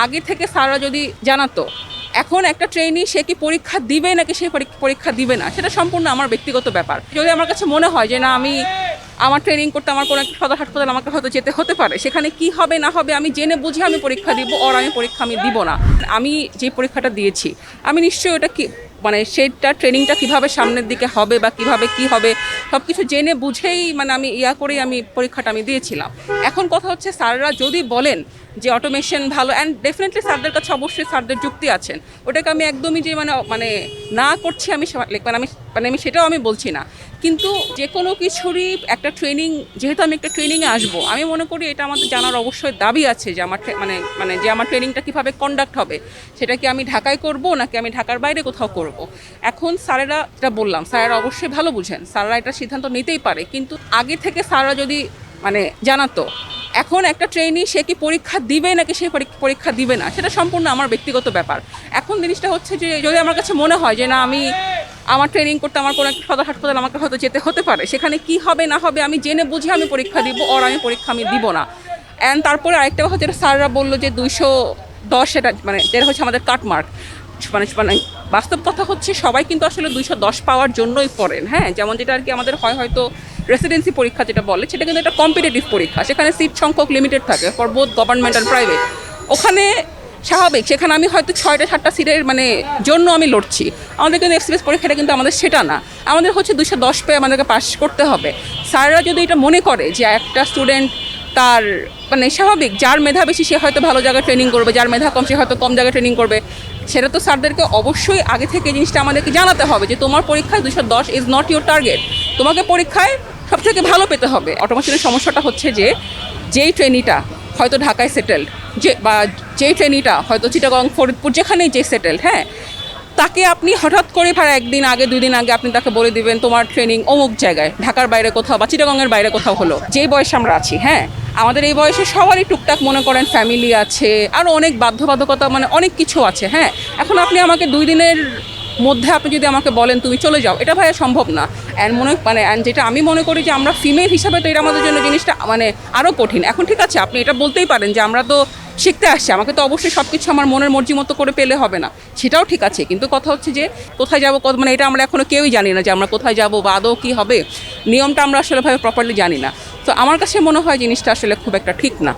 আগে থেকে স্যাররা যদি জানাতো, এখন একটা ট্রেনি সে কি পরীক্ষা দিবে নাকি সে পরীক্ষা দিবে না, সেটা সম্পূর্ণ আমার ব্যক্তিগত ব্যাপার। যদি আমার কাছে মনে হয় যে না, আমি আমার ট্রেনিং করতে আমার কোনো একটা সদর হাসপাতাল আমাকে হয়তো যেতে হতে পারে, সেখানে কি হবে না হবে আমি জেনে বুঝে আমি পরীক্ষা দিব, ওর আমি পরীক্ষা আমি দিব না। আমি যে পরীক্ষাটা দিয়েছি আমি নিশ্চয়ই ওটা কি মানে সেটা ট্রেনিংটা কিভাবে সামনের দিকে হবে বা কিভাবে কি হবে সব কিছু জেনে বুঝেই মানে আমি করেই আমি পরীক্ষাটা আমি দিয়েছিলাম। এখন কথা হচ্ছে স্যাররা যদি বলেন যে অটোমেশন ভালো, অ্যান্ড ডেফিনেটলি স্যারদের কাছে অবশ্যই স্যারদের যুক্তি আছেন, ওটাকে আমি একদমই যে মানে না করছি আমি আমি সেটাও আমি বলছি না। কিন্তু যে কোনো কিছুরই একটা ট্রেনিং, যেহেতু আমি একটা ট্রেনিংয়ে আসবো, আমি মনে করি এটা আমাদের জানার অবশ্যই দাবি আছে যে আমার যে আমার ট্রেনিংটা কীভাবে কন্ডাক্ট হবে, সেটা কি আমি ঢাকায় করব নাকি আমি ঢাকার বাইরে কোথাও করব। এখন স্যারেরা যেটা বললাম, স্যারেরা অবশ্যই ভালো বুঝেন, স্যাররা এটা সিদ্ধান্ত নিতেই পারে, কিন্তু আগে থেকে স্যাররা যদি জানাতো, এখন একটা ট্রেনি সে কি পরীক্ষা দিবে নাকি সে পরীক্ষা দিবে না, সেটা সম্পূর্ণ আমার ব্যক্তিগত ব্যাপার। এখন জিনিসটা হচ্ছে যে যদি আমার কাছে মনে হয় যে না, আমি আমার ট্রেনিং করতে আমার কোনো একটা সদর হাসপাতাল আমাকে হয়তো যেতে হতে পারে, সেখানে কি হবে না হবে আমি জেনে বুঝে আমি পরীক্ষা দিব, ওর আমি পরীক্ষা আমি দিব না। অ্যান্ড তারপরে আরেকটা কথা যেটা স্যাররা বললো যে 210, এটা যেটা হচ্ছে আমাদের কাটমার্ক, মানে বাস্তব কথা হচ্ছে সবাই কিন্তু আসলে 210 পাওয়ার জন্যই পড়েন। হ্যাঁ, যেমন যেটা আর কি আমাদের হয়তো রেসিডেন্সি পরীক্ষা যেটা বলে, সেটা কিন্তু একটা কম্পিটিটিভ পরীক্ষা, সেখানে সিট সংখ্যক লিমিটেড থাকে for both government and private. ওখানে স্বাভাবিক, সেখানে আমি হয়তো 6টা-7টা সিটের জন্য আমি লড়ছি। আমাদের কিন্তু এক্সপ্রেস পরীক্ষাটা কিন্তু আমাদের সেটা না, আমাদের হচ্ছে 210 পেয়ে আমাদেরকে পাস করতে হবে। স্যাররা যদি এটা মনে করে যে একটা স্টুডেন্ট তার স্বাভাবিক, যার মেধা বেশি সে হয়তো ভালো জায়গায় ট্রেনিং করবে, যার মেধা কম সে হয়তো কম জায়গায় ট্রেনিং করবে, সেটা তো স্যারদেরকে অবশ্যই আগে থেকে জিনিসটা আমাদেরকে জানাতে হবে যে তোমার পরীক্ষায় 210 ইজ নট ইউর টার্গেট, তোমাকে পরীক্ষায় সব থেকে ভালো পেতে হবে। অটোমেশনের সমস্যাটা হচ্ছে যে যেই ট্রেনিটা হয়তো ঢাকায় সেটেলড, যেই ট্রেনিটা হয়তো চিটাগং, ফরিদপুর, যেখানেই যে সেটেলড, হ্যাঁ, তাকে আপনি হঠাৎ করে একদিন আগে 2 দিন আগে আপনি তাকে বলে দিবেন তোমার ট্রেনিং অমুক জায়গায়, ঢাকার বাইরে কোথাও বা চিটাগংয়ের বাইরে কোথাও হলো। যেই বয়সে আমরা আছি, হ্যাঁ, আমাদের এই বয়সে সবারই টুকটাক মনে করেন ফ্যামিলি আছে, আরও অনেক বাধ্যবাধকতা, অনেক কিছু আছে। হ্যাঁ, এখন আপনি আমাকে 2 দিনের মধ্যে আপনি যদি আমাকে বলেন তুমি চলে যাও, এটা ভাইয়া সম্ভব না। অ্যান্ড যেটা আমি মনে করি যে আমরা ফিমেল হিসাবে তো এটা আমাদের জন্য জিনিসটা আরও কঠিন। এখন ঠিক আছে, আপনি এটা বলতেই পারেন যে আমরা তো শিখতে আসছি, আমাকে তো অবশ্যই সব কিছু আমার মনের মর্জি মতো করে পেলে হবে না, সেটাও ঠিক আছে। কিন্তু কথা হচ্ছে যে কোথায় যাবো, এটা আমরা এখনও কেউই জানি না যে আমরা কোথায় যাবো বা আদৌ কী হবে, নিয়মটা আমরা আসলে প্রপারলি জানি না। তো আমার কাছে মনে হয় জিনিসটা আসলে খুব একটা ঠিক না।